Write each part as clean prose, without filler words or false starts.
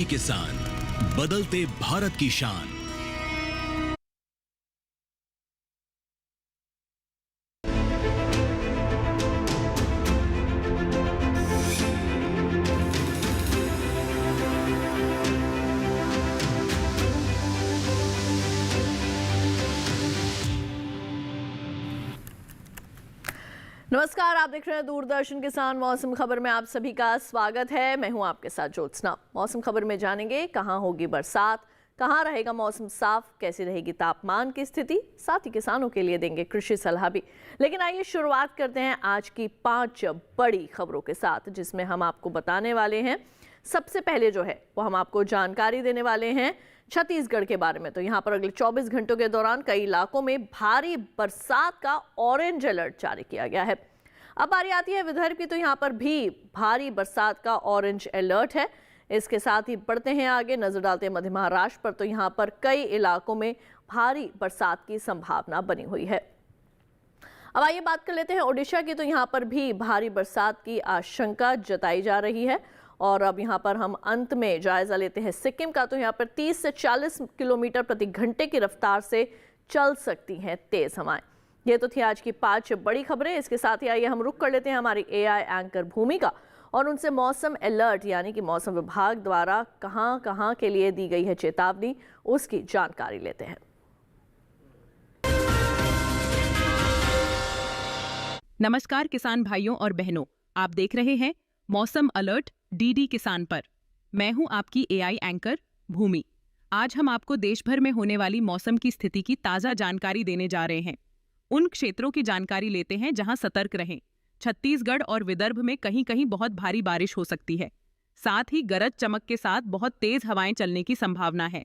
किसान, बदलते भारत की शान। नमस्कार, आप देख रहे हैं दूरदर्शन किसान। मौसम खबर में आप सभी का स्वागत है। मैं हूं आपके साथ ज्योत्सना। मौसम खबर में जानेंगे कहां होगी बरसात, कहां रहेगा मौसम साफ, कैसी रहेगी तापमान की स्थिति, साथ ही किसानों के लिए देंगे कृषि सलाह भी। लेकिन आइए शुरुआत करते हैं आज की 5 बड़ी खबरों के साथ, जिसमें हम आपको बताने वाले हैं। सबसे पहले जो है वो हम आपको जानकारी देने वाले हैं छत्तीसगढ़ के बारे में। तो यहाँ पर अगले 24 घंटों के दौरान कई इलाकों में भारी बरसात का ऑरेंज अलर्ट जारी किया गया है। अब बारी आती है विदर्भ की, तो यहाँ पर भी भारी बरसात का ऑरेंज अलर्ट है। इसके साथ ही बढ़ते हैं आगे, नजर डालते हैं मध्य महाराष्ट्र पर। तो यहाँ पर कई इलाकों में भारी बरसात की संभावना बनी हुई है। अब आइए बात कर लेते हैं ओडिशा की। तो यहाँ पर भी भारी बरसात की आशंका जताई जा रही है। और अब यहाँ पर हम अंत में जायजा लेते हैं सिक्किम का। तो यहाँ पर 30 से 40 किलोमीटर प्रति घंटे की रफ्तार से चल सकती हैं तेज हवाएं। ये तो थी आज की 5 बड़ी खबरें। इसके साथ ही आइए हम रुक कर लेते हैं हमारी एआई एंकर भूमिका और उनसे मौसम अलर्ट यानी कि मौसम विभाग द्वारा कहां कहां के लिए दी गई है चेतावनी, उसकी जानकारी लेते हैं। नमस्कार किसान भाइयों और बहनों, आप देख रहे हैं मौसम अलर्ट डीडी किसान पर। मैं हूं आपकी एआई एंकर भूमि। आज हम आपको देश भर में होने वाली मौसम की स्थिति की ताजा जानकारी देने जा रहे हैं। उन क्षेत्रों की जानकारी लेते हैं जहां सतर्क रहें। छत्तीसगढ़ और विदर्भ में कहीं कहीं बहुत भारी बारिश हो सकती है। साथ ही गरज चमक के साथ बहुत तेज हवाएं चलने की संभावना है।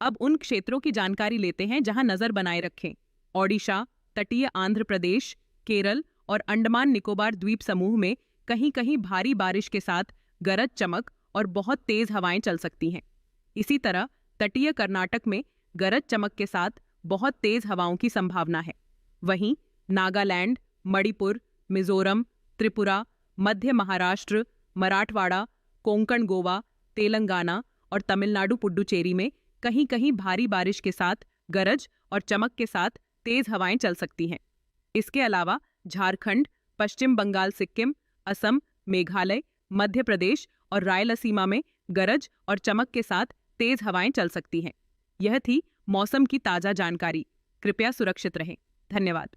अब उन क्षेत्रों की जानकारी लेते हैं जहां नजर बनाए रखें। ओडिशा, तटीय आंध्र प्रदेश, केरल और अंडमान निकोबार द्वीप समूह में कहीं कहीं भारी बारिश के साथ गरज चमक और बहुत तेज हवाएं चल सकती हैं। इसी तरह तटीय कर्नाटक में गरज चमक के साथ बहुत तेज हवाओं की संभावना है। वहीं नागालैंड, मणिपुर, मिजोरम, त्रिपुरा, मध्य महाराष्ट्र, मराठवाड़ा, कोंकण गोवा, तेलंगाना और तमिलनाडु पुडुचेरी में कहीं कहीं भारी बारिश के साथ गरज और चमक के साथ तेज हवाएं चल सकती हैं। इसके अलावा झारखंड, पश्चिम बंगाल, सिक्किम, असम, मेघालय, मध्य प्रदेश और रायलसीमा में गरज और चमक के साथ तेज हवाएं चल सकती हैं। यह थी मौसम की ताजा जानकारी। कृपया सुरक्षित रहें। धन्यवाद।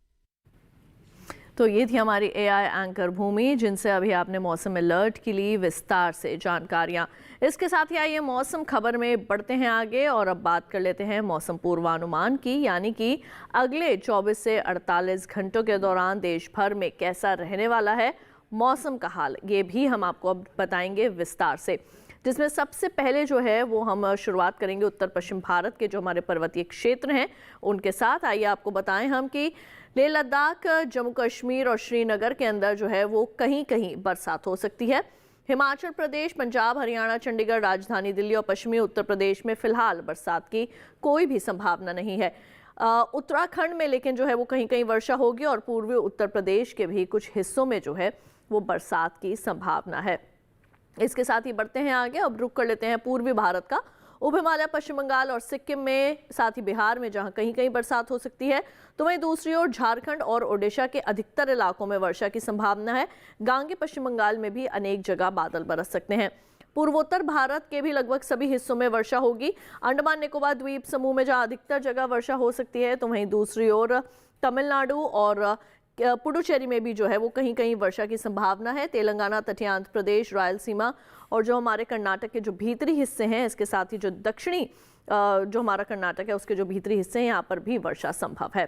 तो ये थी हमारी एआई एंकर भूमि, जिनसे अभी आपने मौसम अलर्ट के लिए विस्तार से जानकारियां। इसके साथ ही आइए मौसम खबर में बढ़ते हैं आगे और अब बात कर लेते हैं मौसम पूर्वानुमान की, यानी कि अगले 24 से 48 घंटों के दौरान देश भर में कैसा रहने वाला है मौसम का हाल। ये भी हम आपको अब बताएंगे विस्तार से, जिसमें सबसे पहले जो है वो हम शुरुआत करेंगे उत्तर पश्चिम भारत के जो हमारे पर्वतीय क्षेत्र हैं उनके साथ। आइए आपको बताएं हम कि लेह लद्दाख, जम्मू कश्मीर और श्रीनगर के अंदर जो है वो कहीं कहीं बरसात हो सकती है। हिमाचल प्रदेश, पंजाब, हरियाणा, चंडीगढ़, राजधानी दिल्ली और पश्चिमी उत्तर प्रदेश में फिलहाल बरसात की कोई भी संभावना नहीं है। उत्तराखंड में लेकिन जो है वो कहीं कहीं वर्षा होगी और पूर्वी उत्तर प्रदेश के भी कुछ हिस्सों में जो है वो बरसात की संभावना है। इसके साथ ही बढ़ते हैं आगे, अब रुक कर लेते हैं पूर्वी भारत का। उप हिमालय, पश्चिम बंगाल और सिक्किम में, साथ ही बिहार में जहां कहीं कहीं बरसात हो सकती है, तो वहीं दूसरी ओर झारखंड और ओडिशा के अधिकतर इलाकों में वर्षा की संभावना है। गांगे पश्चिम बंगाल में भी अनेक जगह बादल बरस सकते हैं। पूर्वोत्तर भारत के भी लगभग सभी हिस्सों में वर्षा होगी। अंडमान निकोबार द्वीप समूह में जहां अधिकतर जगह वर्षा हो सकती है, तो वहीं दूसरी ओर तमिलनाडु और पुडुचेरी में भी जो है वो कहीं कहीं वर्षा की संभावना है। तेलंगाना, तटीय आंध्र प्रदेश, रायलसीमा और जो हमारे कर्नाटक के जो भीतरी हिस्से हैं, इसके साथ ही जो दक्षिणी जो हमारा कर्नाटक है उसके जो भीतरी हिस्से हैं, यहाँ पर भी वर्षा संभव है।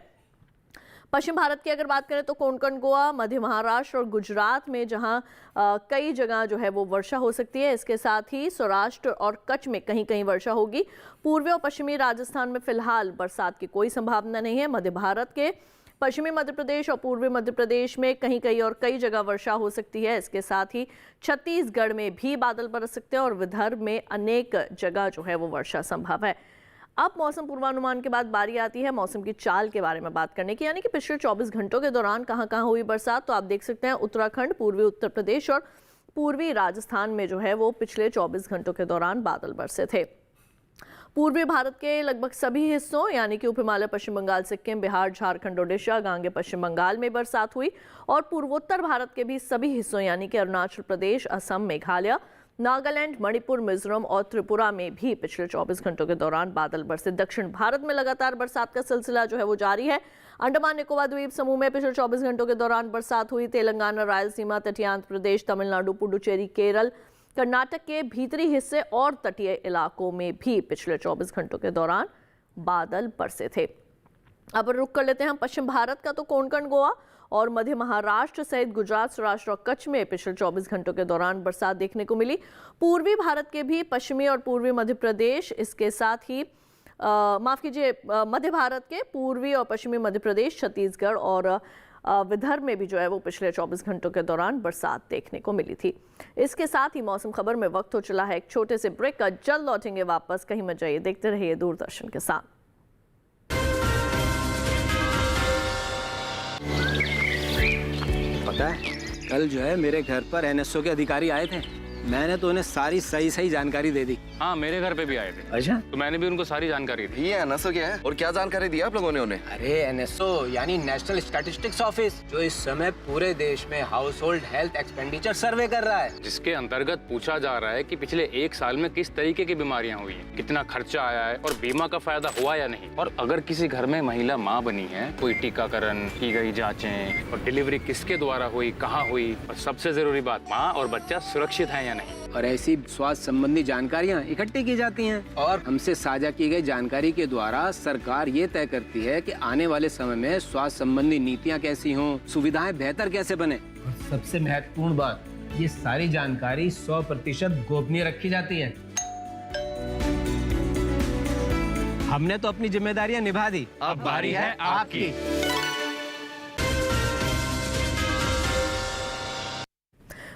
पश्चिम भारत की अगर बात करें तो कोंकण, गोवा, मध्य महाराष्ट्र और गुजरात में जहां कई जगह जो है वो वर्षा हो सकती है। इसके साथ ही सौराष्ट्र और कच्छ में कहीं कहीं वर्षा होगी। पूर्वी और पश्चिमी राजस्थान में फिलहाल बरसात की कोई संभावना नहीं है। मध्य भारत के पश्चिमी मध्य प्रदेश और पूर्वी मध्य प्रदेश में कहीं कहीं और कई जगह वर्षा हो सकती है। इसके साथ ही छत्तीसगढ़ में भी बादल बरस सकते हैं और विदर्भ में अनेक जगह जो है वो वर्षा संभव है। अब मौसम पूर्वानुमान के बाद बारी आती है मौसम की चाल के बारे में बात करने की, यानी कि पिछले 24 घंटों के दौरान कहां कहां हुई बरसात। तो आप देख सकते हैं उत्तराखंड, पूर्वी उत्तर प्रदेश और पूर्वी राजस्थान में जो है वो पिछले 24 घंटों के दौरान बादल बरसे थे। पूर्वी भारत के लगभग सभी हिस्सों यानी कि उप हिमालय, पश्चिम बंगाल, सिक्किम, बिहार, झारखंड, ओडिशा, गांगे पश्चिम बंगाल में बरसात हुई और पूर्वोत्तर भारत के भी सभी हिस्सों यानी कि अरुणाचल प्रदेश, असम, मेघालय, नागालैंड, मणिपुर, मिजोरम और त्रिपुरा में भी पिछले 24 घंटों के दौरान बादल बरसे। दक्षिण भारत में लगातार बरसात का सिलसिला जो है वो जारी है। अंडमान निकोबार द्वीप समूह में पिछले 24 घंटों के दौरान बरसात हुई। तेलंगाना, रायलसीमा, तटीय आंध्र प्रदेश, तमिलनाडु, पुडुचेरी, केरल, कर्नाटक के भीतरी हिस्से और तटीय इलाकों में भी पिछले 24 घंटों के दौरान बादल बरसे थे। अब रुक कर लेते हैं हम पश्चिम भारत का, तो कोंकण, गोवा और मध्य महाराष्ट्र सहित गुजरात, सौराष्ट्र और कच्छ में पिछले 24 घंटों के दौरान बरसात देखने को मिली। पूर्वी भारत के भी पश्चिमी और पूर्वी मध्य प्रदेश, इसके साथ ही मध्य भारत के पूर्वी और पश्चिमी मध्य प्रदेश, छत्तीसगढ़ और विदर्भ में भी जो है वो पिछले 24 घंटों के दौरान बरसात देखने को मिली थी। इसके साथ ही मौसम खबर में वक्त हो चला है एक छोटे से ब्रेक का। जल्द लौटेंगे वापस, कहीं मत जाइए, देखते रहिए दूरदर्शन के साथ। पता है, कल जो है मेरे घर पर एनएसओ के अधिकारी आए थे। मैंने तो उन्हें सारी सही जानकारी दे दी। हाँ, मेरे घर पे भी आए थे। अच्छा, तो मैंने भी उनको सारी जानकारी दी। ये एनएसओ क्या है और क्या जानकारी दी आप लोगों ने उन्हें? अरे एनएसओ यानी नेशनल स्टैटिस्टिक्स ऑफिस, जो इस समय पूरे देश में हाउस होल्ड हेल्थ एक्सपेंडिचर सर्वे कर रहा है, जिसके अंतर्गत पूछा जा रहा है कि पिछले 1 साल में किस तरीके की बीमारियां हुई हैं, कितना खर्चा आया है और बीमा का फायदा हुआ या नहीं। और अगर किसी घर में महिला माँ बनी है, कोई टीकाकरण की गई जाँचें और डिलीवरी किसके द्वारा हुई, कहाँ हुई, और सबसे जरूरी बात, माँ और बच्चा सुरक्षित है या नहीं। और ऐसी स्वास्थ्य संबंधी जानकारियां इकट्ठी की जाती हैं और हमसे साझा की गई जानकारी के द्वारा सरकार ये तय करती है कि आने वाले समय में स्वास्थ्य संबंधी नीतियां कैसी हों, सुविधाएं बेहतर कैसे बने। और सबसे महत्वपूर्ण बात, ये सारी जानकारी 100% गोपनीय रखी जाती है। हमने तो अपनी जिम्मेदारियां निभा दी, अब बारी है आपकी।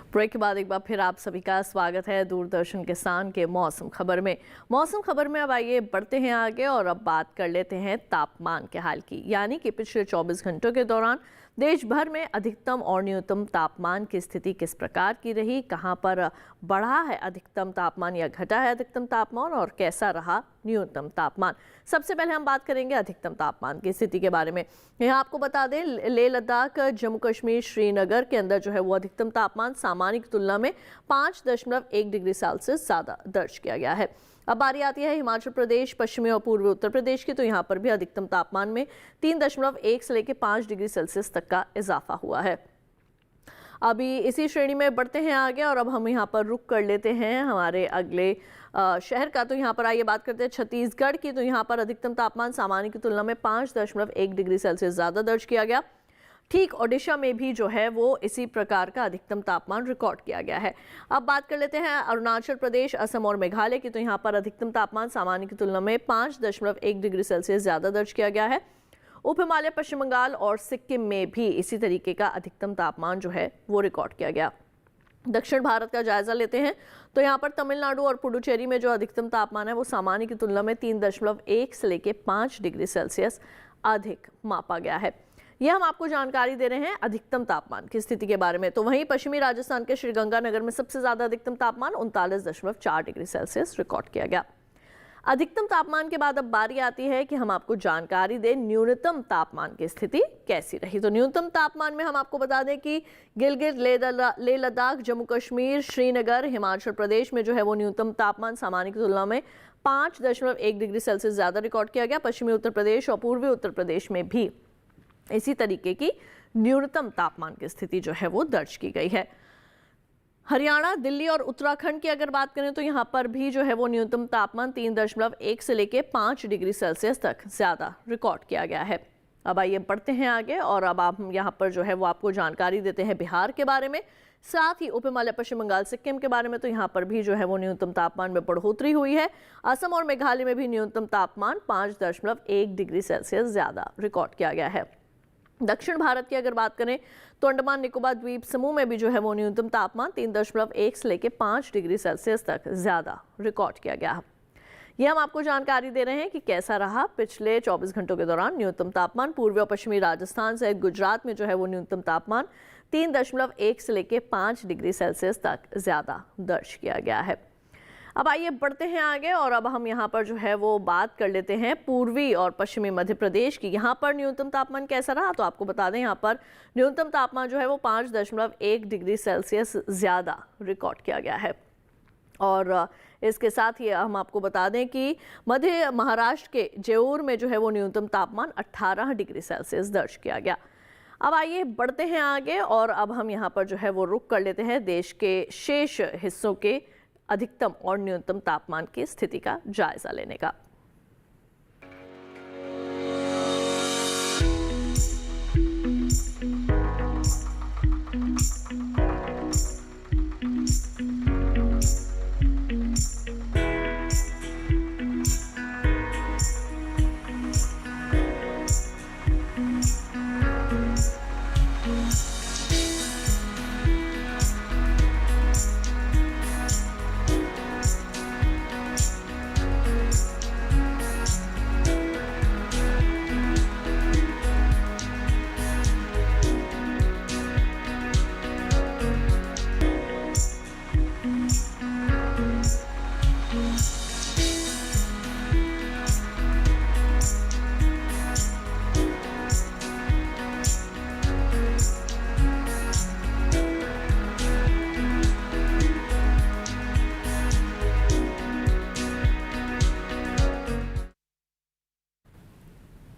ब्रेक के बाद एक बार फिर आप सभी का स्वागत है दूरदर्शन किसान के मौसम खबर में। मौसम खबर में अब आइए बढ़ते हैं आगे और अब बात कर लेते हैं तापमान के हाल की, यानी कि पिछले 24 घंटों के दौरान देश भर में अधिकतम और न्यूनतम तापमान की स्थिति किस प्रकार की रही, कहां पर बढ़ा है अधिकतम तापमान या घटा है अधिकतम तापमान और कैसा रहा न्यूनतम तापमान। सबसे पहले हम बात करेंगे अधिकतम तापमान की स्थिति के बारे में। यहाँ आपको बता दें, लेह लद्दाख, जम्मू कश्मीर, श्रीनगर के अंदर जो है वो अधिकतम तापमान सामान्य की तुलना में 5.1 डिग्री सेल्सियस ज़्यादा दर्ज किया गया है। अब बारी आती है हिमाचल प्रदेश, पश्चिमी और पूर्वी उत्तर प्रदेश की, तो यहाँ पर भी अधिकतम तापमान में 3.1 से लेकर 5 डिग्री सेल्सियस तक का इजाफा हुआ है। अभी इसी श्रेणी में बढ़ते हैं आगे और अब हम यहाँ पर रुक कर लेते हैं हमारे अगले शहर का। तो यहाँ पर आइए बात करते हैं छत्तीसगढ़ की, तो यहाँ पर अधिकतम तापमान सामान्य की तुलना में 5.1 डिग्री सेल्सियस ज़्यादा दर्ज किया गया। ठीक ओडिशा में भी जो है वो इसी प्रकार का अधिकतम तापमान रिकॉर्ड किया गया है। अब बात कर लेते हैं अरुणाचल प्रदेश, असम और मेघालय की, तो यहाँ पर अधिकतम तापमान सामान्य की तुलना में 5.1 डिग्री सेल्सियस ज़्यादा दर्ज किया गया है। उप हिमालय, पश्चिम बंगाल और सिक्किम में भी इसी तरीके का अधिकतम तापमान जो है वो रिकॉर्ड किया गया। दक्षिण भारत का जायजा लेते हैं तो यहाँ पर तमिलनाडु और पुडुचेरी में जो अधिकतम तापमान है वो सामान्य की तुलना में 3.1 से लेकर 5 डिग्री सेल्सियस अधिक मापा गया है। यह हम आपको जानकारी दे रहे हैं अधिकतम तापमान की स्थिति के बारे में। तो वहीं पश्चिमी राजस्थान के श्रीगंगानगर में सबसे ज्यादा अधिकतम तापमान 39.4 डिग्री सेल्सियस रिकॉर्ड किया गया। अधिकतम तापमान के बाद अब बारी आती है कि हम आपको जानकारी दें न्यूनतम तापमान की स्थिति कैसी रही। तो न्यूनतम तापमान में हम आपको बता दें कि गिलगित, लेह लद्दाख, जम्मू कश्मीर, श्रीनगर, हिमाचल प्रदेश में जो है वो न्यूनतम तापमान सामान्य की तुलना में 5.1 डिग्री सेल्सियस ज्यादा रिकॉर्ड किया गया। पश्चिमी उत्तर प्रदेश और पूर्वी उत्तर प्रदेश में भी इसी तरीके की न्यूनतम तापमान की स्थिति जो है वो दर्ज की गई है। हरियाणा, दिल्ली और उत्तराखंड की अगर बात करें तो यहाँ पर भी जो है वो न्यूनतम तापमान 3.1 से लेके 5 डिग्री सेल्सियस तक ज़्यादा रिकॉर्ड किया गया है। अब आइए बढ़ते हैं आगे और अब हम यहाँ पर जो है वो आपको जानकारी देते हैं बिहार के बारे में, साथ ही उप हिमालय, पश्चिम बंगाल, सिक्किम के बारे में। तो यहाँ पर भी जो है वो न्यूनतम तापमान में बढ़ोतरी हुई है। असम और मेघालय में भी न्यूनतम तापमान 5.1 डिग्री सेल्सियस ज़्यादा रिकॉर्ड किया गया है। दक्षिण भारत की अगर बात करें तो अंडमान निकोबार द्वीप समूह में भी जो है वो न्यूनतम तापमान 3.1 से लेकर 5 डिग्री सेल्सियस तक ज़्यादा रिकॉर्ड किया गया। ये हम आपको जानकारी दे रहे हैं कि कैसा रहा पिछले 24 घंटों के दौरान न्यूनतम तापमान। पूर्वी और पश्चिमी राजस्थान सहित गुजरात में जो है वो न्यूनतम तापमान 3.1 से लेकर 5 डिग्री सेल्सियस तक ज़्यादा दर्ज किया गया है। अब आइए बढ़ते हैं आगे और अब हम यहाँ पर जो है वो बात कर लेते हैं पूर्वी और पश्चिमी मध्य प्रदेश की। यहाँ पर न्यूनतम तापमान कैसा रहा, तो आपको बता दें यहाँ पर न्यूनतम तापमान जो है वो 5.1 डिग्री सेल्सियस ज़्यादा रिकॉर्ड किया गया है। और इसके साथ ही हम आपको बता दें कि मध्य महाराष्ट्र के जेऊर में जो है वो न्यूनतम तापमान 18 डिग्री सेल्सियस दर्ज किया गया। अब आइए बढ़ते हैं आगे और अब हम यहाँ पर जो है वो रुख कर लेते हैं देश के शेष हिस्सों के अधिकतम और न्यूनतम तापमान की स्थिति का जायजा लेने का।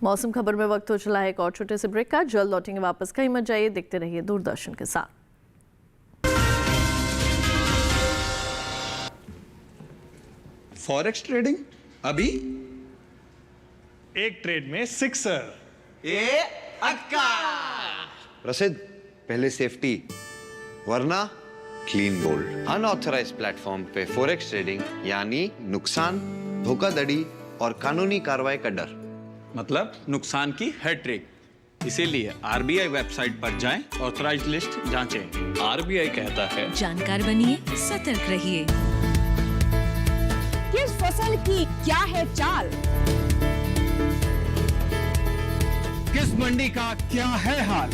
मौसम खबर में वक्त हो चला है एक और छोटे से ब्रेक का। जल्द लौटेंगे वापस, कहीं मत जाइए, देखते रहिए दूरदर्शन के साथ। फॉरेक्स ट्रेडिंग अभी एक ट्रेड में सिक्सर। प्रसिद्ध पहले सेफ्टी वरना क्लीन बोल्ड। अनऑथराइज्ड प्लेटफॉर्म पे फॉरेक्स ट्रेडिंग यानी नुकसान, धोखाधड़ी और कानूनी कार्रवाई का डर। मतलब नुकसान की हैट्रिक। इसीलिए आरबीआई वेबसाइट पर जाएं, ऑथराइज्ड लिस्ट जांचें। आरबीआई कहता है जानकार बनिए, सतर्क रहिए। किस फसल की क्या है चाल, किस मंडी का क्या है हाल,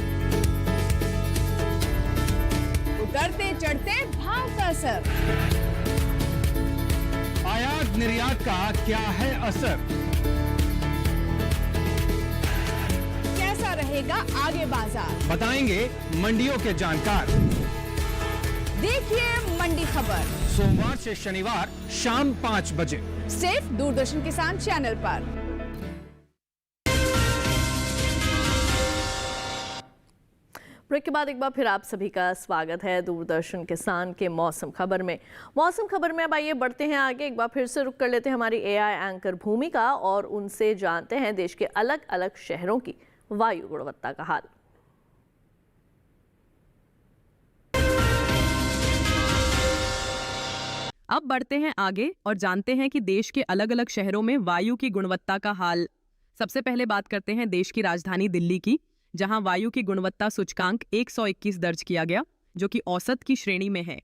उतरते चढ़ते भाव का असर, आयात निर्यात का क्या है असर, कैसा रहेगा आगे बाजार, बताएंगे मंडियों के जानकार। देखिए मंडी खबर सोमवार से शनिवार शाम 5 बजे सिर्फ दूरदर्शन किसान चैनल पर। ब्रेक के बाद एक बार फिर आप सभी का स्वागत है दूरदर्शन किसान के मौसम खबर में। मौसम खबर में अब आइए बढ़ते हैं आगे, एक बार फिर से रुक कर लेते हैं हमारी एआई एंकर भूमिका और उनसे जानते हैं देश के अलग अलग शहरों की वायु गुणवत्ता का हाल। अब बढ़ते हैं आगे और जानते हैं कि देश के अलग अलग शहरों में वायु की गुणवत्ता का हाल। सबसे पहले बात करते हैं देश की राजधानी दिल्ली की, जहां वायु की गुणवत्ता सूचकांक 121 दर्ज किया गया, जो कि औसत की श्रेणी में है।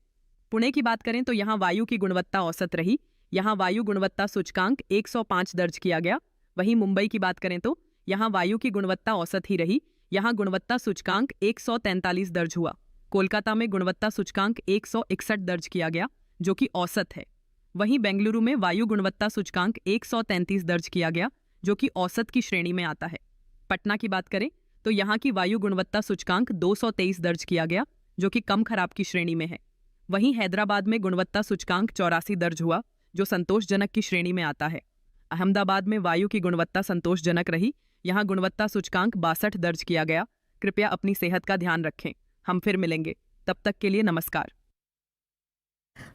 पुणे की बात करें तो यहां वायु की गुणवत्ता औसत रही, यहां वायु गुणवत्ता सूचकांक 105 दर्ज किया गया। वहीं मुंबई की बात करें तो यहां वायु की गुणवत्ता औसत ही रही, यहां गुणवत्ता सूचकांक 143 दर्ज हुआ। कोलकाता में गुणवत्ता सूचकांक 161 दर्ज किया गया, जो कि औसत है। वहीं बेंगलुरु में वायु गुणवत्ता सूचकांक 133 दर्ज किया गया, जो कि औसत की श्रेणी में आता है। पटना की बात करें तो यहाँ की वायु गुणवत्ता सूचकांक 223 दर्ज किया गया, जो कि कम खराब की श्रेणी में है। वहीं हैदराबाद में गुणवत्ता सूचकांक 84 दर्ज हुआ, जो संतोषजनक की श्रेणी में आता है। अहमदाबाद में वायु की गुणवत्ता संतोषजनक रही, यहाँ गुणवत्ता सूचकांक 62 दर्ज किया गया। कृपया अपनी सेहत का ध्यान रखें। हम फिर मिलेंगे, तब तक के लिए नमस्कार।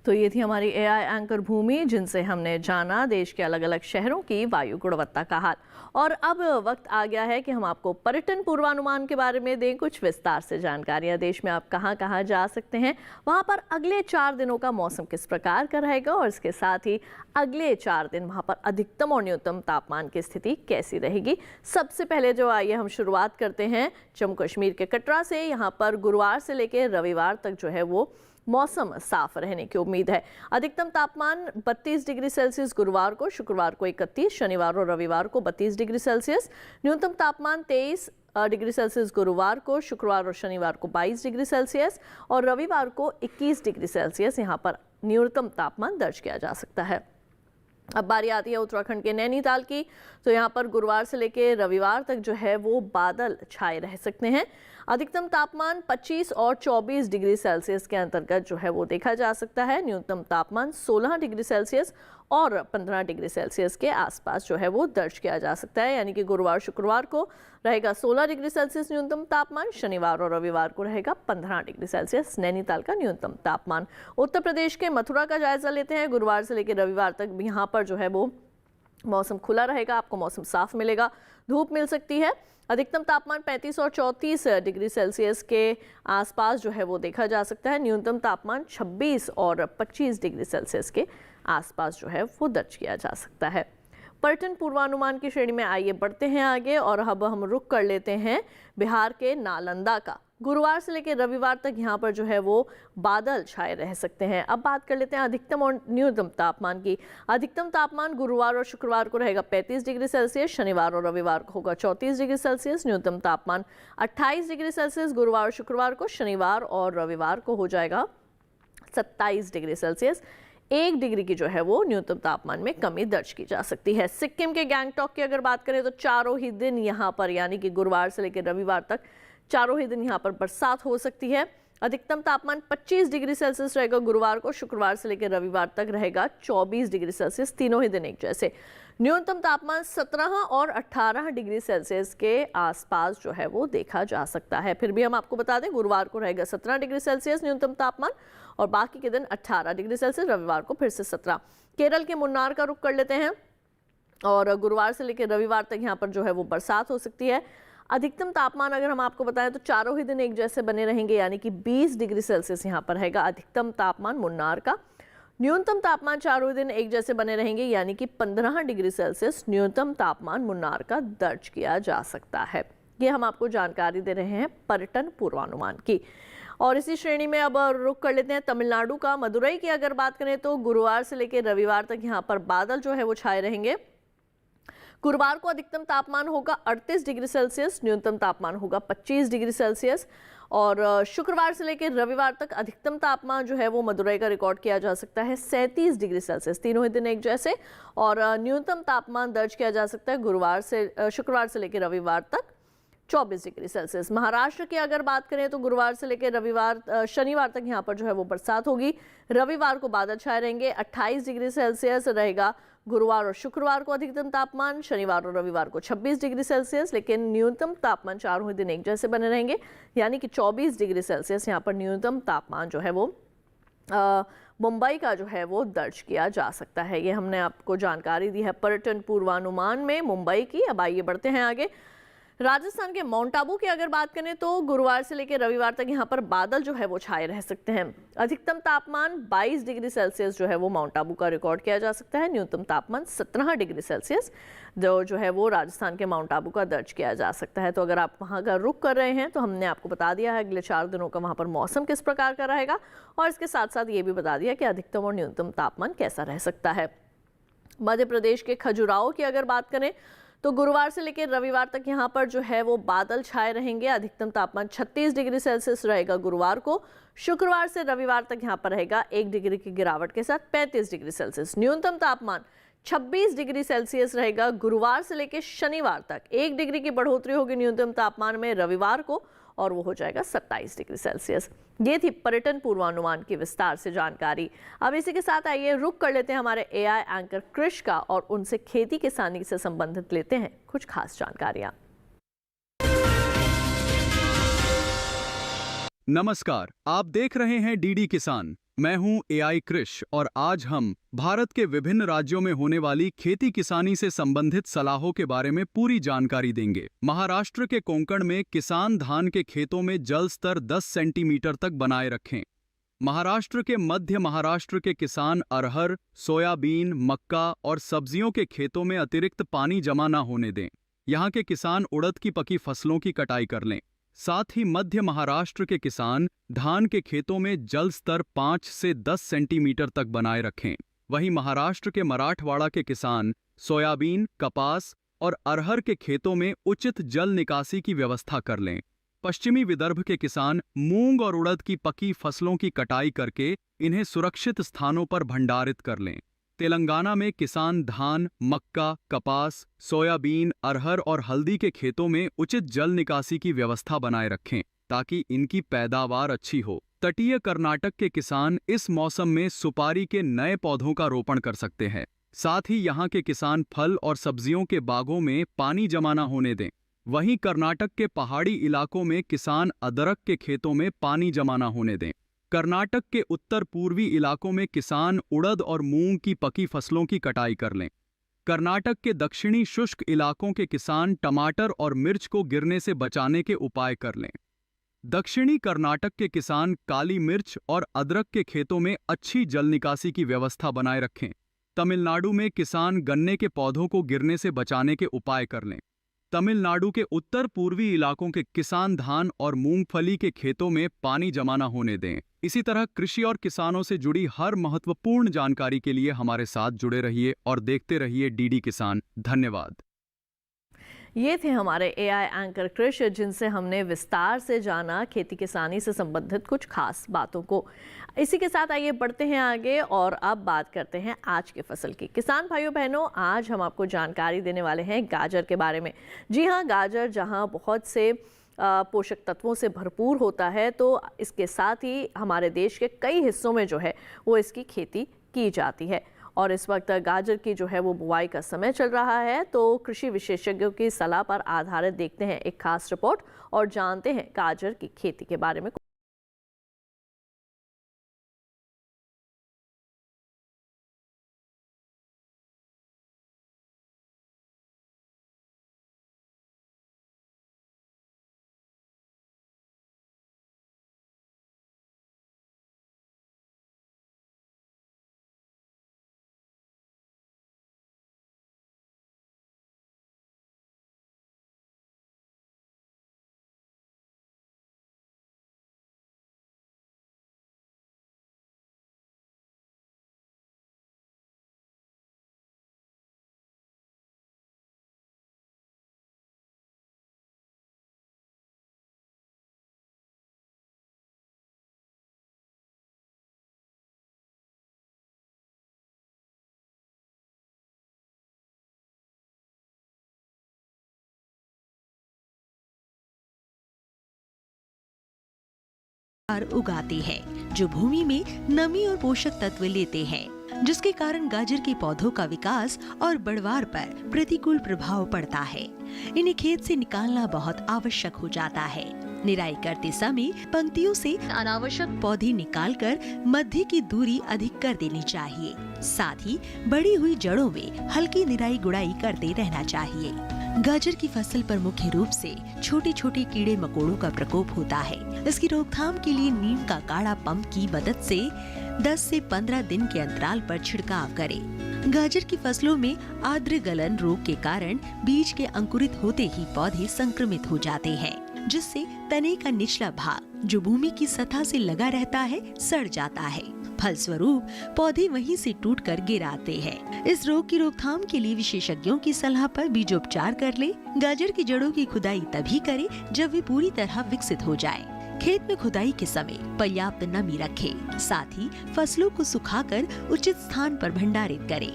तो ये थी हमारी एआई एंकर भूमि, जिनसे हमने जाना देश के अलग अलग शहरों की वायु गुणवत्ता का हाल। और अब वक्त आ गया है कि हम आपको पर्यटन पूर्वानुमान के बारे में दें कुछ विस्तार से जानकारियां। देश में आप कहां कहां जा सकते हैं, वहां पर अगले 4 दिनों का मौसम किस प्रकार का रहेगा और इसके साथ ही अगले 4 दिन वहां पर अधिकतम और न्यूनतम तापमान की स्थिति कैसी रहेगी। सबसे पहले जो आइए हम शुरुआत करते हैं जम्मू कश्मीर के कटरा से। यहाँ पर गुरुवार से लेकर रविवार तक जो है वो मौसम साफ रहने की उम्मीद है। अधिकतम तापमान 32 डिग्री सेल्सियस गुरुवार को, शुक्रवार को 31, शनिवार और रविवार को 32 डिग्री सेल्सियस। न्यूनतम तापमान 23 डिग्री सेल्सियस गुरुवार को, शुक्रवार और शनिवार को 22 डिग्री सेल्सियस और रविवार को 21 डिग्री सेल्सियस यहाँ पर न्यूनतम तापमान दर्ज किया जा सकता है। अब बारी आती है उत्तराखंड के नैनीताल की। तो यहाँ पर गुरुवार से लेकर रविवार तक जो है वो बादल छाए रह सकते हैं। अधिकतम तापमान 25 और 24 डिग्री सेल्सियस के अंतर्गत जो है वो देखा जा सकता है। न्यूनतम तापमान 16 डिग्री सेल्सियस और 15 डिग्री सेल्सियस के आसपास जो है वो दर्ज किया जा सकता है। यानी कि गुरुवार शुक्रवार को रहेगा 16 डिग्री सेल्सियस न्यूनतम तापमान, शनिवार और रविवार को रहेगा 15 डिग्री सेल्सियस नैनीताल का न्यूनतम तापमान। उत्तर प्रदेश के मथुरा का जायजा लेते हैं। गुरुवार से लेकर रविवार तक भी यहाँ पर जो है वो मौसम खुला रहेगा, आपको मौसम साफ मिलेगा, धूप मिल सकती है। अधिकतम तापमान 35 और 34 डिग्री सेल्सियस के आसपास जो है वो देखा जा सकता है। न्यूनतम तापमान 26 और 25 डिग्री सेल्सियस के आसपास जो है वो दर्ज किया जा सकता है। पर्यटन पूर्वानुमान की श्रेणी में आइए बढ़ते हैं आगे और अब हम रुक कर लेते हैं बिहार के नालंदा का। गुरुवार से लेकर रविवार तक यहाँ पर जो है वो बादल छाए रह सकते हैं। अब बात कर लेते हैं अधिकतम और न्यूनतम तापमान की। अधिकतम तापमान गुरुवार और शुक्रवार को रहेगा 35 डिग्री सेल्सियस, शनिवार और रविवार को होगा 34 डिग्री सेल्सियस। न्यूनतम तापमान 28 डिग्री सेल्सियस गुरुवार और शुक्रवार को, शनिवार और रविवार को हो जाएगा 27 डिग्री सेल्सियस। 1 डिग्री की जो है वो न्यूनतम तापमान में कमी दर्ज की जा सकती है। सिक्किम के गैंगटॉक की अगर बात करें तो चारों ही दिन यहाँ पर यानी कि गुरुवार से लेकर रविवार तक चारों ही दिन यहाँ पर बरसात हो सकती है। अधिकतम तापमान 25 डिग्री सेल्सियस रहेगा गुरुवार को, शुक्रवार से लेकर रविवार तक रहेगा 24 डिग्री सेल्सियस, तीनों ही दिन एक जैसे। न्यूनतम तापमान 17 और 18 डिग्री सेल्सियस के आसपास जो है वो देखा जा सकता है। फिर भी हम आपको बता दें गुरुवार को रहेगा 17 डिग्री सेल्सियस न्यूनतम तापमान और बाकी के दिन 18 डिग्री सेल्सियस, रविवार को फिर से 17। केरल के मुन्नार का रुख कर लेते हैं और गुरुवार से लेकर रविवार तक यहाँ पर जो है वो बरसात हो सकती है। अधिकतम तापमान अगर हम आपको बताएं तो चारों ही दिन एक जैसे बने रहेंगे यानी कि 20 डिग्री सेल्सियस यहाँ पर रहेगा अधिकतम तापमान मुन्नार का। न्यूनतम तापमान चारों दिन एक जैसे बने रहेंगे यानी कि 15 डिग्री सेल्सियस न्यूनतम तापमान मुन्नार का दर्ज किया जा सकता है। ये हम आपको जानकारी दे रहे हैं पर्यटन पूर्वानुमान की। और इसी श्रेणी में अब रुक कर लेते हैं तमिलनाडु का। मदुरई की अगर बात करें तो गुरुवार से लेकर रविवार तक यहाँ पर बादल जो है वो छाए रहेंगे। गुरुवार को अधिकतम तापमान होगा 38 डिग्री सेल्सियस, न्यूनतम तापमान होगा 25 डिग्री सेल्सियस और शुक्रवार से लेकर रविवार तक अधिकतम तापमान जो है वो मदुरई का रिकॉर्ड किया जा सकता है 37 डिग्री सेल्सियस, तीनों ही दिन एक जैसे। और न्यूनतम तापमान दर्ज किया जा सकता है शुक्रवार से लेकर रविवार तक 24 डिग्री सेल्सियस। महाराष्ट्र की अगर बात करें तो गुरुवार से लेकर शनिवार तक यहाँ पर जो है वो बरसात होगी। रविवार को बादल छाए रहेंगे, 28 डिग्री सेल्सियस रहेगा गुरुवार और शुक्रवार को अधिकतम तापमान, शनिवार और रविवार को 26 डिग्री सेल्सियस, लेकिन न्यूनतम तापमान चारों ही दिन एक जैसे बने रहेंगे यानी कि 24 डिग्री सेल्सियस यहाँ पर न्यूनतम तापमान जो है वो मुंबई का जो है वो दर्ज किया जा सकता है। ये हमने आपको जानकारी दी है पर्यटन पूर्वानुमान में मुंबई की। अब आइए बढ़ते हैं आगे। राजस्थान के माउंट आबू की अगर बात करें तो गुरुवार से लेकर रविवार तक यहाँ पर बादल जो है वो छाए रह सकते हैं। अधिकतम तापमान 22 डिग्री सेल्सियस जो है वो माउंट आबू का रिकॉर्ड किया जा सकता है। न्यूनतम तापमान 17 डिग्री सेल्सियस जो है वो राजस्थान के माउंट आबू का दर्ज किया जा सकता है। तो अगर आप वहाँ का रुख कर रहे हैं तो हमने आपको बता दिया है अगले 4 दिनों का वहाँ पर मौसम किस प्रकार का रहेगा और इसके साथ साथ ये भी बता दिया कि अधिकतम और न्यूनतम तापमान कैसा रह सकता है। मध्य प्रदेश के खजुराहो की अगर बात करें तो गुरुवार से लेकर रविवार तक यहाँ पर जो है वो बादल छाए रहेंगे। अधिकतम तापमान 36 डिग्री सेल्सियस रहेगा गुरुवार को, शुक्रवार से रविवार तक यहाँ पर रहेगा 1 डिग्री की गिरावट के साथ 35 डिग्री सेल्सियस। न्यूनतम तापमान 26 डिग्री सेल्सियस रहेगा गुरुवार से लेकर शनिवार तक। 1 डिग्री की बढ़ोतरी होगी न्यूनतम तापमान में रविवार को और वो हो जाएगा 27 डिग्री सेल्सियस। ये थी पर्यटन पूर्वानुमान की विस्तार से जानकारी। अब इसी के साथ आइए रुक कर लेते हैं हमारे एआई एंकर कृष का और उनसे खेती किसानी से संबंधित लेते हैं कुछ खास जानकारियां। नमस्कार, आप देख रहे हैं डीडी किसान। मैं हूं एआई कृष और आज हम भारत के विभिन्न राज्यों में होने वाली खेती किसानी से संबंधित सलाहों के बारे में पूरी जानकारी देंगे। महाराष्ट्र के कोंकण में किसान धान के खेतों में जल स्तर 10 सेंटीमीटर तक बनाए रखें। महाराष्ट्र के मध्य महाराष्ट्र के किसान अरहर, सोयाबीन, मक्का और सब्जियों के खेतों में अतिरिक्त पानी जमा न होने दें। यहाँ के किसान उड़द की पकी फसलों की कटाई कर लें। साथ ही मध्य महाराष्ट्र के किसान धान के खेतों में जल स्तर 5 से 10 सेंटीमीटर तक बनाए रखें। वहीं महाराष्ट्र के मराठवाड़ा के किसान सोयाबीन, कपास, और अरहर के खेतों में उचित जल निकासी की व्यवस्था कर लें। पश्चिमी विदर्भ के किसान मूंग और उड़द की पकी फसलों की कटाई करके इन्हें सुरक्षित स्थानों पर भंडारित कर लें। तेलंगाना में किसान धान, मक्का, कपास, सोयाबीन, अरहर और हल्दी के खेतों में उचित जल निकासी की व्यवस्था बनाए रखें ताकि इनकी पैदावार अच्छी हो। तटीय कर्नाटक के किसान इस मौसम में सुपारी के नए पौधों का रोपण कर सकते हैं। साथ ही यहाँ के किसान फल और सब्जियों के बागों में पानी जमा न होने दें। वहीं कर्नाटक के पहाड़ी इलाकों में किसान अदरक के खेतों में पानी जमा न होने दें। कर्नाटक के उत्तर पूर्वी इलाकों में किसान उड़द और मूंग की पकी फसलों की कटाई कर लें। कर्नाटक के दक्षिणी शुष्क इलाकों के किसान टमाटर और मिर्च को गिरने से बचाने के उपाय कर लें। दक्षिणी कर्नाटक के किसान काली मिर्च और अदरक के खेतों में अच्छी जल निकासी की व्यवस्था बनाए रखें। तमिलनाडु में किसान गन्ने के पौधों को गिरने से बचाने के उपाय कर लें। तमिलनाडु के उत्तर पूर्वी इलाकों के किसान धान और मूंगफली के खेतों में पानी जमा न होने दें। इसी तरह कृषि और किसानों से जुड़ी हर महत्वपूर्ण जानकारी के लिए हमारे साथ जुड़े रहिए और देखते रहिए डीडी किसान। धन्यवाद। ये थे हमारे एआई एंकर कृष, जिनसे हमने विस्तार से जाना खेती किसानी से संबंधित कुछ खास बातों को। इसी के साथ आइए बढ़ते हैं आगे और अब बात करते हैं आज की फसल की। किसान भाइयों बहनों, आज हम आपको जानकारी देने वाले हैं गाजर के बारे में। जी हाँ, गाजर जहाँ बहुत से पोषक तत्वों से भरपूर होता है, तो इसके साथ ही हमारे देश के कई हिस्सों में जो है वो इसकी खेती की जाती है। और इस वक्त गाजर की जो है वो बुआई का समय चल रहा है। तो कृषि विशेषज्ञों की सलाह पर आधारित देखते हैं एक खास रिपोर्ट और जानते हैं गाजर की खेती के बारे में। उगाते हैं जो भूमि में नमी और पोषक तत्व लेते हैं, जिसके कारण गाजर के पौधों का विकास और बढ़वार पर प्रतिकूल प्रभाव पड़ता है। इन्हें खेत से निकालना बहुत आवश्यक हो जाता है। निराई करते समय पंक्तियों से अनावश्यक पौधे निकालकर मध्य की दूरी अधिक कर देनी चाहिए। साथ ही बढ़ी हुई जड़ों में हल्की निराई गुड़ाई करते रहना चाहिए। गाजर की फसल पर मुख्य रूप से छोटे छोटे कीड़े मकोड़ों का प्रकोप होता है। इसकी रोकथाम के लिए नीम का काढ़ा पंप की मदद से 10 से 15 दिन के अंतराल पर छिड़काव करें। गाजर की फसलों में आर्द्र गलन रोग के कारण बीज के अंकुरित होते ही पौधे संक्रमित हो जाते हैं, जिससे तने का निचला भाग जो भूमि की सतह से लगा रहता है सड़ जाता है। फलस्वरूप पौधे वहीं से टूटकर गिर आते हैं। इस रोग की रोकथाम के लिए विशेषज्ञों की सलाह पर बीजोपचार कर ले। गाजर की जड़ों की खुदाई तभी करें जब वे पूरी तरह विकसित हो जाए। खेत में खुदाई के समय पर्याप्त नमी रखें। साथ ही फसलों को सुखाकर उचित स्थान पर भंडारित करें।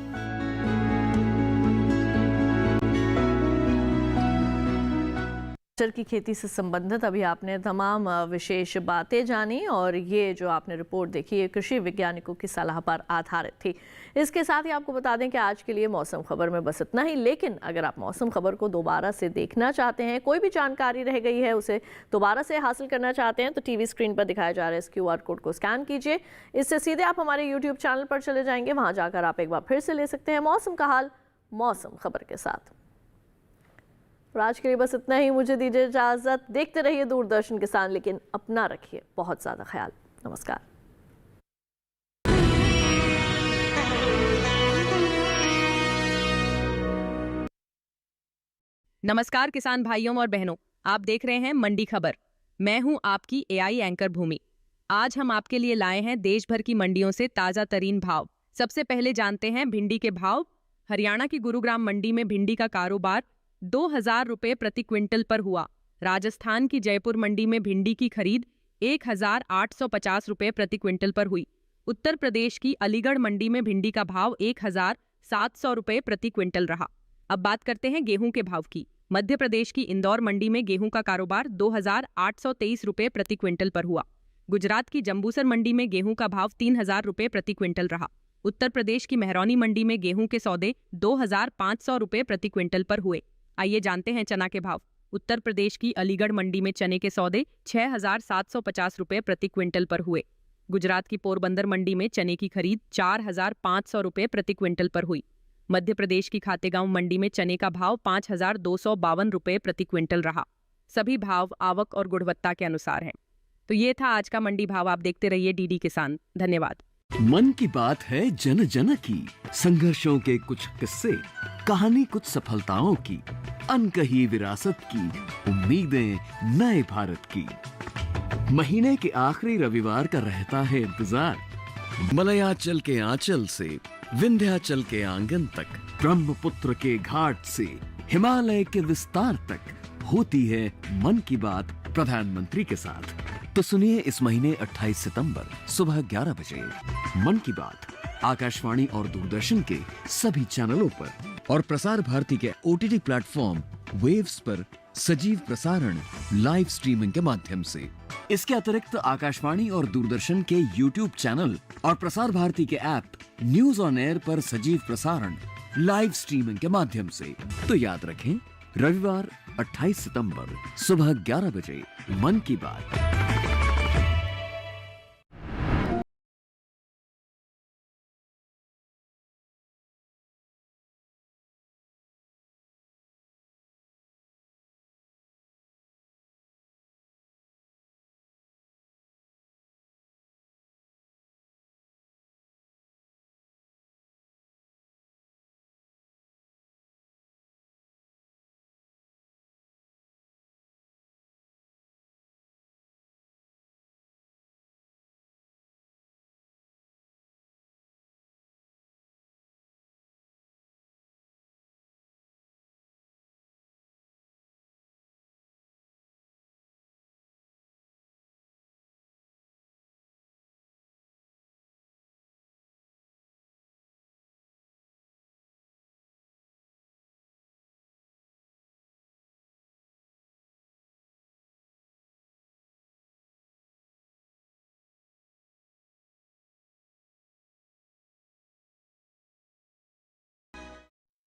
गाजर की खेती से संबंधित अभी आपने तमाम विशेष बातें जानी और ये जो आपने रिपोर्ट देखी ये कृषि वैज्ञानिकों की सलाह पर आधारित थी। इसके साथ ही आपको बता दें कि आज के लिए मौसम खबर में बस इतना ही। लेकिन अगर आप मौसम खबर को दोबारा से देखना चाहते हैं, कोई भी जानकारी रह गई है उसे दोबारा से हासिल करना चाहते हैं, तो टीवी स्क्रीन पर दिखाया जा रहा है इस QR कोड को स्कैन कीजिए। इससे सीधे आप हमारे YouTube चैनल पर चले जाएंगे। वहाँ जाकर आप एक बार फिर से ले सकते हैं मौसम का हाल मौसम खबर के साथ। और आज के लिए बस इतना ही। मुझे दीजिए इजाजत। देखते रहिए दूरदर्शन किसान, लेकिन अपना रखिए बहुत ज्यादा ख्याल। नमस्कार। नमस्कार किसान भाइयों और बहनों, आप देख रहे हैं मंडी खबर। मैं हूं आपकी AI एंकर भूमि। आज हम आपके लिए लाए हैं देश भर की मंडियों से ताजा तरीन भाव। सबसे पहले जानते हैं भिंडी के भाव। हरियाणा की गुरुग्राम मंडी में भिंडी का कारोबार 2,000 रुपए प्रति क्विंटल पर हुआ। राजस्थान की जयपुर मंडी में भिंडी की खरीद 1,850 रुपए प्रति क्विंटल पर हुई। उत्तर प्रदेश की अलीगढ़ मंडी में भिंडी का भाव 1,700 रुपए प्रति क्विंटल रहा। अब बात करते हैं गेहूं के भाव की। मध्य प्रदेश की इंदौर मंडी में गेहूं का कारोबार 2,823 रुपए प्रति क्विंटल पर हुआ। गुजरात की जंबूसर मंडी में गेहूं का भाव 3,000 रुपए प्रति क्विंटल रहा। उत्तर प्रदेश की मेहरौनी मंडी में गेहूं के सौदे 2,500 रुपए प्रति क्विंटल पर हुए। आइए जानते हैं चना के भाव। उत्तर प्रदेश की अलीगढ़ मंडी में चने के सौदे 6,750 रुपए प्रति क्विंटल पर हुए। गुजरात की पोरबंदर मंडी में चने की खरीद 4,500 रुपए प्रति क्विंटल पर हुई। मध्य प्रदेश की खातेगांव मंडी में चने का भाव 5,252 रुपए प्रति क्विंटल रहा। सभी भाव आवक और गुणवत्ता के अनुसार हैं। तो ये था आज का मंडी भाव। आप देखते रहिए डीडी किसान। धन्यवाद। मन की बात है जन जन की, संघर्षों के कुछ किस्से, कहानी कुछ सफलताओं की, अनकही विरासत की, उम्मीदें नए भारत की। महीने के आखिरी रविवार का रहता है इंतजार। मलयाचल के आंचल से विंध्याचल के आंगन तक, ब्रह्मपुत्र के घाट से हिमालय के विस्तार तक होती है मन की बात प्रधानमंत्री के साथ। तो सुनिए इस महीने 28 सितंबर सुबह 11 बजे मन की बात आकाशवाणी और दूरदर्शन के सभी चैनलों पर और प्रसार भारती के OTT प्लेटफॉर्म वेव्स पर सजीव प्रसारण लाइव स्ट्रीमिंग के माध्यम से। इसके अतिरिक्त आकाशवाणी और दूरदर्शन के YouTube चैनल और प्रसार भारती के ऐप न्यूज ऑन एयर पर सजीव प्रसारण लाइव स्ट्रीमिंग के माध्यम से। तो याद रखें, रविवार 28 सितंबर सुबह 11 बजे मन की बात।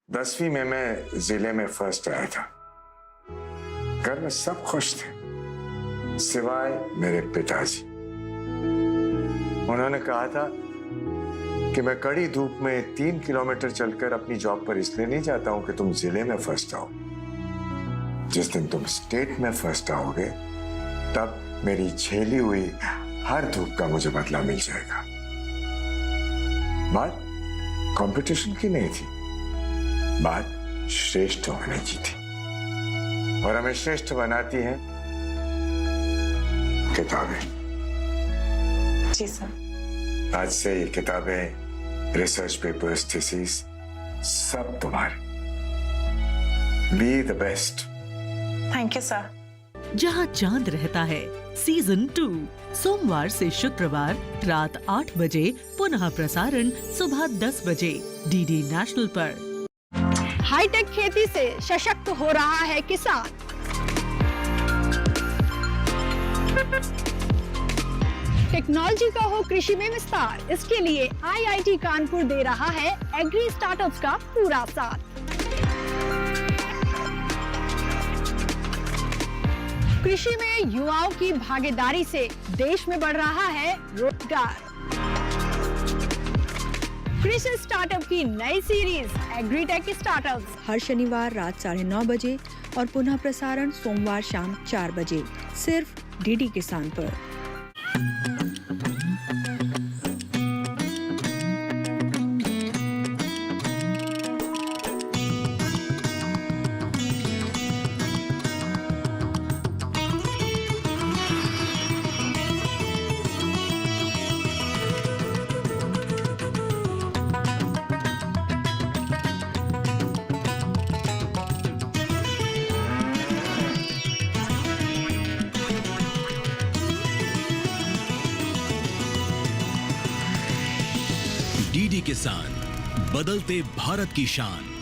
दसवीं में मैं जिले में फर्स्ट आया था। घर में सब खुश थे सिवाय मेरे पिताजी। उन्होंने कहा था कि मैं कड़ी धूप में 3 किलोमीटर चलकर अपनी जॉब पर इसलिए नहीं जाता हूं कि तुम जिले में फर्स्ट आओ। जिस दिन तुम स्टेट में फर्स्ट आओगे तब मेरी झेली हुई हर धूप का मुझे बदला मिल जाएगा। बात कंपटीशन की नहीं थी, बात श्रेष्ठ होने की थी। और हमें श्रेष्ठ बनाती हैं किताबें। जी सर। आज से ये किताबें, रिसर्च पेपर्स, थीसिस सब तुम्हारे। Be the best. Thank you sir. जहां चांद रहता है सीजन 2 सोमवार से शुक्रवार रात 8 बजे, पुनः प्रसारण सुबह 10 बजे डीडी नेशनल पर। हाईटेक खेती से सशक्त हो रहा है किसान। टेक्नोलॉजी का हो कृषि में विस्तार, इसके लिए IIT कानपुर दे रहा है एग्री स्टार्टअप्स का पूरा साथ। कृषि में युवाओं की भागीदारी से देश में बढ़ रहा है रोजगार। कृषि स्टार्टअप की नई सीरीज एग्रीटेक स्टार्टअप्स हर शनिवार रात 9:30 बजे और पुनः प्रसारण सोमवार शाम 4 बजे, सिर्फ डीडी किसान पर। डीडी किसान, बदलते भारत की शान।